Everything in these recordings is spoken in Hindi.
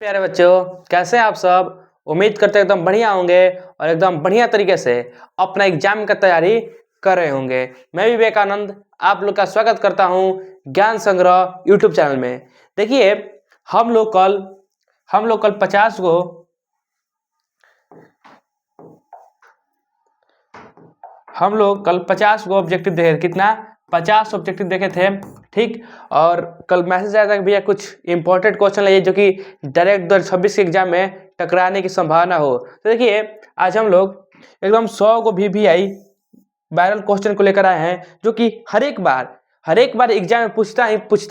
प्यारे बच्चों, कैसे हैं आप सब। उम्मीद करते हैं एकदम बढ़िया होंगे और एकदम बढ़िया तरीके से अपना एग्जाम का तैयारी कर रहे होंगे। मैं विवेकानंद आप लोग का स्वागत करता हूं ज्ञान संग्रह यूट्यूब चैनल में। देखिए, हम लोग कल 50 गो ऑब्जेक्टिव देखे। कितना? 50 ऑब्जेक्टिव देखे थे, ठीक। और कल मैसेज आया था कि भैया कुछ इंपॉर्टेंट क्वेश्चन लाइए जो कि डायरेक्ट 2026 के एग्जाम में टकराने की संभावना हो। तो देखिए, आज हम लोग एकदम 100 को VVI वायरल क्वेश्चन को लेकर आए हैं, जो कि हर एक बार एग्जाम में पूछता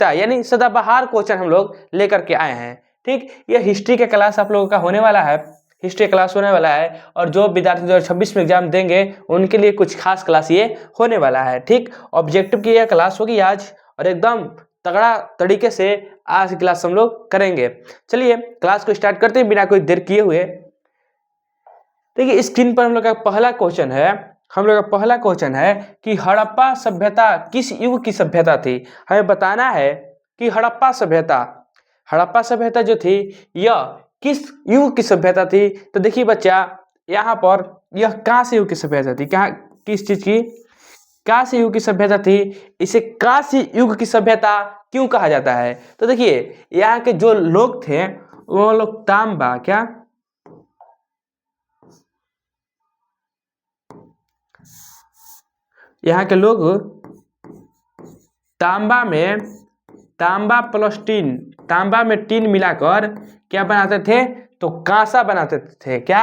है, यानी सदाबहार क्वेश्चन हम लोग लेकर के आए हैं, ठीक। ये हिस्ट्री का क्लास आप लोगों का होने वाला है, हिस्ट्री क्लास होने वाला है। और जो विद्यार्थी 2026 में एग्जाम देंगे उनके लिए कुछ खास क्लास ये होने वाला है, ठीक। ऑब्जेक्टिव की यह क्लास होगी आज, और एकदम तगड़ा तरीके से आज की क्लास हम लोग करेंगे। चलिए क्लास को स्टार्ट करते हैं बिना कोई देर किए हुए। देखिए, स्क्रीन पर हम लोग का पहला क्वेश्चन है कि हड़प्पा सभ्यता किस युग की सभ्यता थी। हमें बताना है कि हड़प्पा सभ्यता जो थी यह किस युग की सभ्यता थी। तो देखिए बच्चा, यहाँ पर यह कांस्य युग की सभ्यता थी। किस चीज की? कांस्य युग की सभ्यता थी। इसे कांस्य युग की सभ्यता क्यों कहा जाता है? तो देखिए, यहाँ के जो लोग थे वो लोग तांबा, क्या यहाँ के लोग तांबा में टीन मिलाकर क्या बनाते थे? तो कांसा बनाते थे। क्या?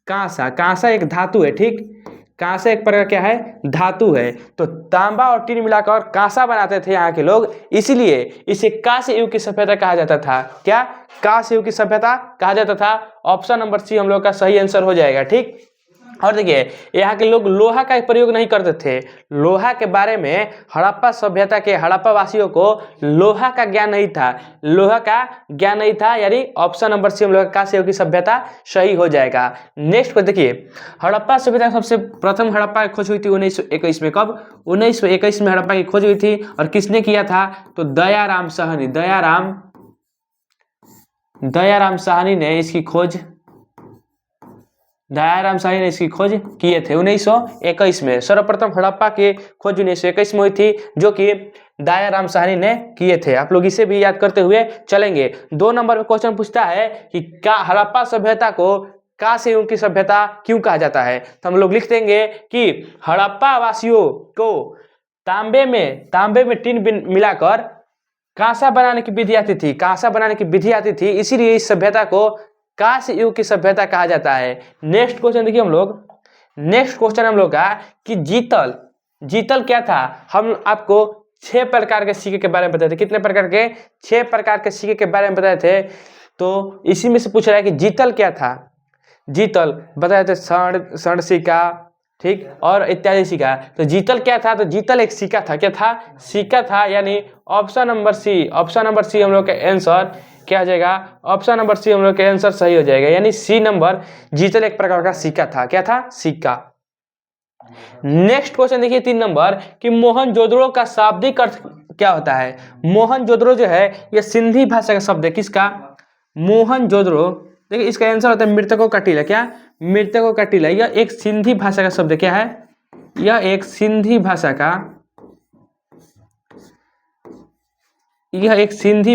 कांसा एक धातु है, ठीक। कांसा एक प्रकार क्या है? धातु है। तो तांबा और टीन मिलाकर कांसा बनाते थे यहाँ के लोग, इसीलिए इसे कांस्य युग की सभ्यता कहा जाता था। क्या? कांस्य युग की सभ्यता कहा जाता था। ऑप्शन नंबर सी हम लोग का सही आंसर हो जाएगा, ठीक। और देखिए, यहाँ के लोग लोहा का प्रयोग नहीं करते थे। लोहा के बारे में हड़प्पा वासियों को लोहा का ज्ञान नहीं था, यानी ऑप्शन नंबर सी हम लोग का कांस्य युग की सभ्यता सही हो जाएगा। नेक्स्ट को देखिए, हड़प्पा सभ्यता सबसे प्रथम हड़प्पा की खोज हुई थी 1921 में। कब? 1921 में हड़प्पा की खोज हुई थी। और किसने किया था? तो दयाराम साहनी ने इसकी खोज किए थे 1921 में। सर्वप्रथम हड़प्पा की खोज 1921 में हुई थी, जो कि दयाराम साहनी ने किए थे। आप लोग इसे भी याद करते हुए चलेंगे। 2 नंबर में क्वेश्चन पूछता है कि हड़प्पा सभ्यता को कांस्य युग की सभ्यता क्यों कहा जाता है। तो हम लोग लिख देंगे कि हड़प्पा वासियों को तांबे में टीन मिलाकर कांसा बनाने की विधि आती थी, इसीलिए इस सभ्यता को कांस्य युग की सभ्यता कहा जाता है। नेक्स्ट क्वेश्चन देखिए हम लोग का कि जीतल क्या था। हम आपको 6 प्रकार के सिक्के के बारे में बताए थे। कितने प्रकार के? 6 प्रकार के सिक्के के बारे में बताए थे। तो इसी में से पूछ रहा है कि जीतल क्या था। जीतल बताए थे स्वर्ण सिक्का, ठीक, और इत्यादि सिक्का। तो जीतल क्या था? तो जीतल एक सिक्का था। क्या था? सिक्का था, यानी ऑप्शन नंबर सी हम लोग का आंसर क्या हो जाएगा? ऑप्शन नंबर सी हम लोग का आंसर सही हो जाएगा, यानी सी नंबर जीतल एक प्रकार का सिक्का था। क्या था? सिक्का। नेक्स्ट क्वेश्चन देखिए 3 नंबर कि मोहनजोदड़ो का शाब्दिक अर्थ क्या होता है। मोहनजोदड़ो जो है यह सिंधी भाषा का शब्द है। किसका? मोहनजोदड़ो। देखिए, इसका आंसर होता है मृतकों का टीला। क्या? मृतकों का टीला। यह एक सिंधी भाषा का शब्द क्या है? यह एक सिंधी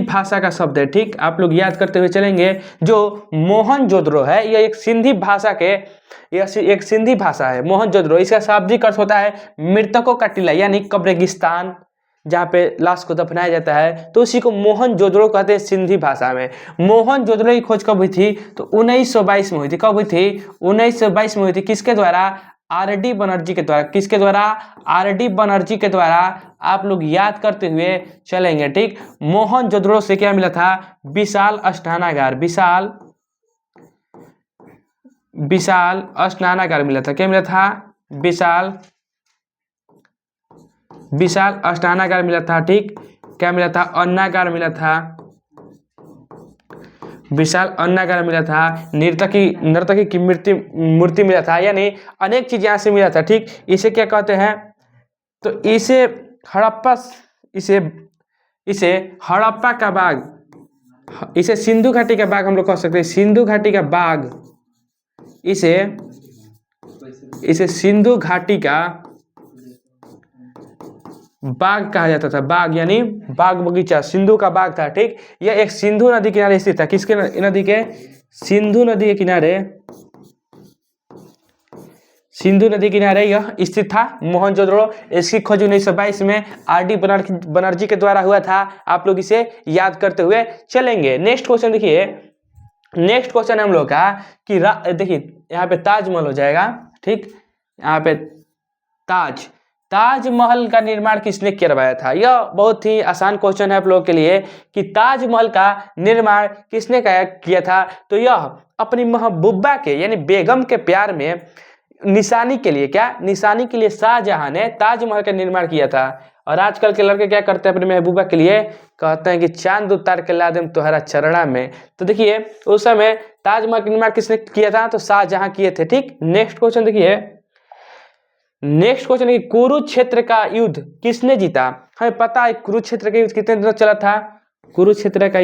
भाषा का शब्द है, ठीक। आप लोग याद करते हुए चलेंगे। जो मोहनजोदड़ो है यह एक सिंधी भाषा है। मोहनजोदड़ो, इसका शाब्दिक अर्थ होता है मृतकों का टीला, यानी कब्रिस्तान जहाँ पे लाश को दफनाया जाता है, तो उसी को मोहनजोदड़ो कहते हैं सिंधी भाषा में। मोहनजोदड़ो की खोज कब हुई थी? तो 1922 में हुई थी। कब हुई थी? 1922 में हुई थी। किसके द्वारा? आर.डी. बनर्जी के द्वारा। किसके द्वारा? आर.डी. बनर्जी के द्वारा। आप लोग याद करते हुए चलेंगे, ठीक। मोहनजोदड़ो से क्या मिला था? विशाल अस्नानागार मिला था। क्या मिला था? विशाल अस्नानागार मिला था, ठीक। क्या मिला था? अन्नागार मिला था। विशाल अन्नागार मिला था। नर्तकी की मूर्ति मिला था, यानी अनेक चीज यहाँ से मिला था, ठीक। इसे क्या कहते हैं? तो इसे हड़प्पा का बाग इसे सिंधु घाटी का बाघ हम लोग कह सकते हैं, सिंधु घाटी का बाघ, इसे सिंधु घाटी का बाग कहा जाता था। बाग यानी बाग बगीचा, सिंधु का बाग था। ठीक, यह एक सिंधु नदी किनारे स्थित था। किसके नदी के? सिंधु नदी के किनारे, सिंधु नदी किनारे यह स्थित था मोहनजोदड़ो। इसकी खोज 1922 में आर.डी. बनर्जी के द्वारा हुआ था। आप लोग इसे याद करते हुए चलेंगे। नेक्स्ट क्वेश्चन देखिए, नेक्स्ट क्वेश्चन हम लोग का कि देखिए यहाँ पे ताजमहल हो जाएगा। ठीक, यहाँ पे ताजमहल का निर्माण किसने करवाया था? यह बहुत ही आसान क्वेश्चन है आप लोगों के लिए कि ताजमहल का निर्माण किसने किया था। तो यह अपनी महबूबा के यानी बेगम के प्यार में निशानी के लिए, क्या निशानी के लिए शाहजहां ने ताजमहल का निर्माण किया था। और आजकल के लड़के क्या करते हैं अपनी महबूबा के लिए? कहते हैं कि चांद उतार के ला देम तुम्हारा चरणा में। तो देखिए उस समय ताजमहल का निर्माण किसने किया था? तो शाहजहां किए थे। ठीक, नेक्स्ट क्वेश्चन देखिए, नेक्स्ट क्वेश्चन है कुरुक्षेत्र का युद्ध किसने जीता? हमें पता है कुरुक्षेत्र का युद्ध कितने दिनों चला था? कुरुक्षेत्र का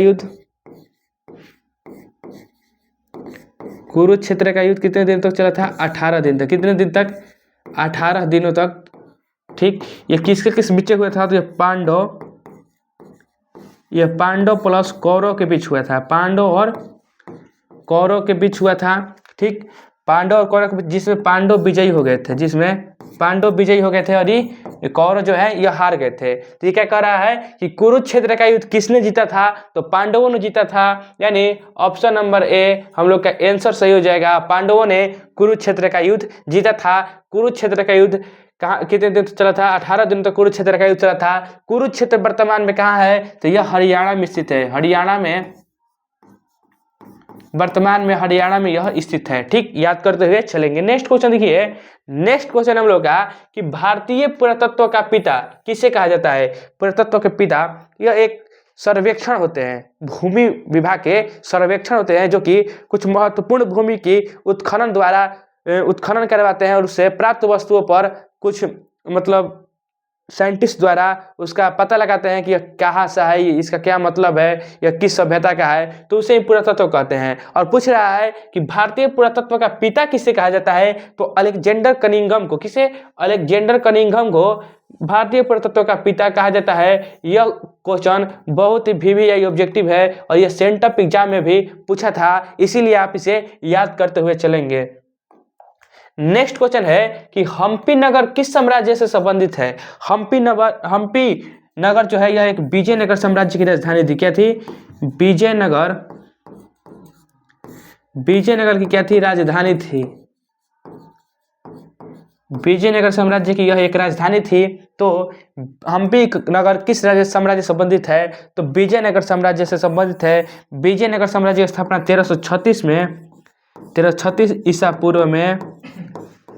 युद्ध कितने दिन तक चला था? 18 दिन तक। कितने दिन तक? 18 दिनों तक। ठीक, ये किसके किस बीच हुआ था? तो ये पांडव प्लस कौरव के बीच हुआ था। पांडव और कौरव के बीच हुआ था। ठीक, पांडव और कौरव के बीच, जिसमें पांडव विजयी हो गए थे, और ये कौरव जो है यह हार गए थे। तो ये क्या कह रहा है कि कुरुक्षेत्र का युद्ध किसने जीता था? तो पांडवों ने जीता था। यानी ऑप्शन नंबर ए हम लोग का आंसर सही हो जाएगा। पांडवों ने कुरुक्षेत्र का युद्ध जीता था। कुरुक्षेत्र का युद्ध कहाँ कितने दिन तक चला था? 18 दिन तक कुरुक्षेत्र का युद्ध चला था। कुरुक्षेत्र वर्तमान में कहाँ है? तो यह हरियाणा में स्थित है। वर्तमान में हरियाणा में यह स्थित है। ठीक, याद करते हुए चलेंगे। नेक्स्ट क्वेश्चन देखिए, नेक्स्ट क्वेश्चन हम लोग का कि भारतीय पुरातत्व का पिता किसे कहा जाता है? पुरातत्व के पिता, यह एक सर्वेक्षण होते हैं, भूमि विभाग के सर्वेक्षण होते हैं जो कि कुछ महत्वपूर्ण भूमि की उत्खनन करवाते हैं और उससे प्राप्त वस्तुओं पर कुछ मतलब साइंटिस्ट द्वारा उसका पता लगाते हैं कि यह कहाँ से है, इसका क्या मतलब है, यह किस सभ्यता का है, तो उसे पुरातत्व कहते हैं। और पूछ रहा है कि भारतीय पुरातत्व का पिता किसे कहा जाता है? तो अलेक्जेंडर कनिंघम को। किसे? अलेक्जेंडर कनिंघम को भारतीय पुरातत्व का पिता कहा जाता है। यह क्वेश्चन बहुत ही VVI ऑब्जेक्टिव है और यह सेंटअप एग्जाम में भी पूछा था, इसीलिए आप इसे याद करते हुए चलेंगे। नेक्स्ट क्वेश्चन है कि हम्पी नगर किस साम्राज्य से संबंधित है? हम्पी नगर जो है यह एक विजयनगर साम्राज्य की राजधानी थी। क्या थी? विजयनगर की क्या थी? राजधानी थी। विजयनगर साम्राज्य की यह एक राजधानी थी। तो हम्पी नगर किस साम्राज्य से संबंधित है? तो विजयनगर साम्राज्य से संबंधित है। विजयनगर साम्राज्य की स्थापना 1336 ईसा पूर्व में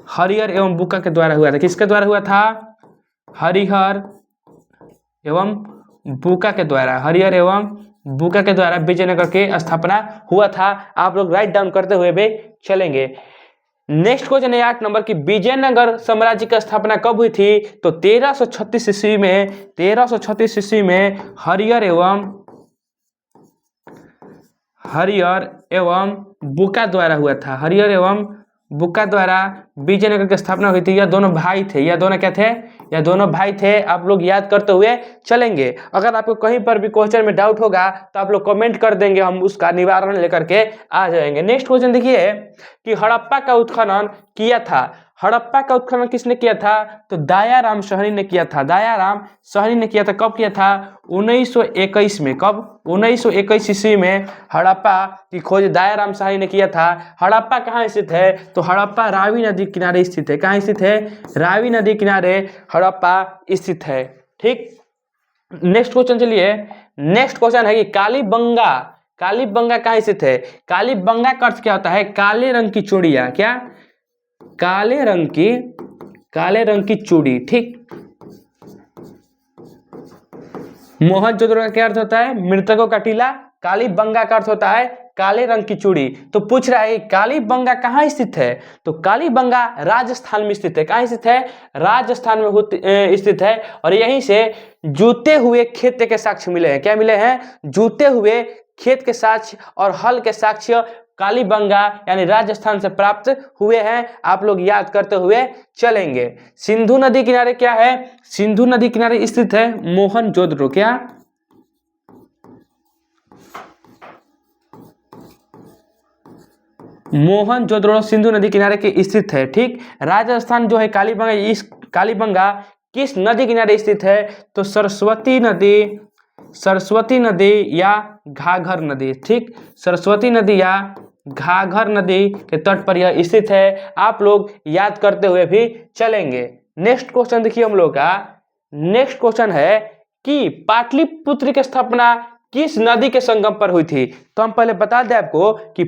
हरिहर एवं बुक्का के द्वारा हुआ था। किसके द्वारा हुआ था? हरिहर एवं बुक्का के द्वारा विजयनगर की स्थापना हुआ था। आप लोग राइट डाउन करते हुए भी चलेंगे। नेक्स्ट क्वेश्चन है 8 नंबर की विजयनगर साम्राज्य की स्थापना कब हुई थी? तो 1336 ईस्वी में हरिहर एवं बुक्का द्वारा हुआ था। हरिहर एवं बुक्का द्वारा विजयनगर की स्थापना हुई थी। यह दोनों भाई थे। यह दोनों भाई थे। आप लोग याद करते हुए चलेंगे। अगर आपको कहीं पर भी क्वेश्चन में डाउट होगा तो आप लोग कमेंट कर देंगे, हम उसका निवारण लेकर के आ जाएंगे। नेक्स्ट क्वेश्चन देखिए कि हड़प्पा का उत्खनन किया था। हड़प्पा का उत्खनन किसने किया था? तो दायाराम साहनी ने किया था। कब किया था? 1921 में। कब? 1921 ईस्वी में हड़प्पा की खोज दायाराम साहनी ने किया था। हड़प्पा कहाँ स्थित है? तो हड़प्पा रावी नदी किनारे स्थित है। कहाँ स्थित है? रावी नदी किनारे हड़प्पा स्थित है। ठीक, नेक्स्ट क्वेश्चन चलिए। नेक्स्ट क्वेश्चन है कि कालीबंगा कहाँ स्थित है? कालीबंगा का अर्थ क्या होता है? काले रंग की चूड़ियां। क्या? काले रंग की चूड़ी। ठीक, मोहनजोदड़ो का क्या अर्थ होता है? मृतकों का टीला। कालीबंगा का अर्थ होता है काले रंग की चूड़ी। तो पूछ रहा है कालीबंगा कहाँ स्थित है? तो कालीबंगा राजस्थान में स्थित है। कहाँ स्थित है? राजस्थान में स्थित है। और यहीं से जूते हुए खेत के साक्ष्य मिले हैं। क्या मिले हैं? जूते हुए खेत के साक्ष्य और हल के साक्ष्य कालीबंगा यानी राजस्थान से प्राप्त हुए हैं। आप लोग याद करते हुए चलेंगे। सिंधु नदी किनारे क्या है? सिंधु नदी किनारे स्थित है मोहनजोदड़ो। क्या? मोहनजोदड़ो सिंधु नदी किनारे के स्थित है। ठीक। राजस्थान जो है कालीबंगा, इस कालीबंगा किस नदी किनारे स्थित है? तो सरस्वती नदी, सरस्वती नदी या घाघर नदी। ठीक, सरस्वती नदी या घाघर नदी के तट पर यह स्थित है। आप लोग याद करते हुए भी चलेंगे। नेक्स्ट क्वेश्चन देखिए हम लोग का। नेक्स्ट क्वेश्चन है कि पाटलिपुत्र की स्थापना किस नदी के संगम पर हुई थी? तो हम पहले बता दें आपको कि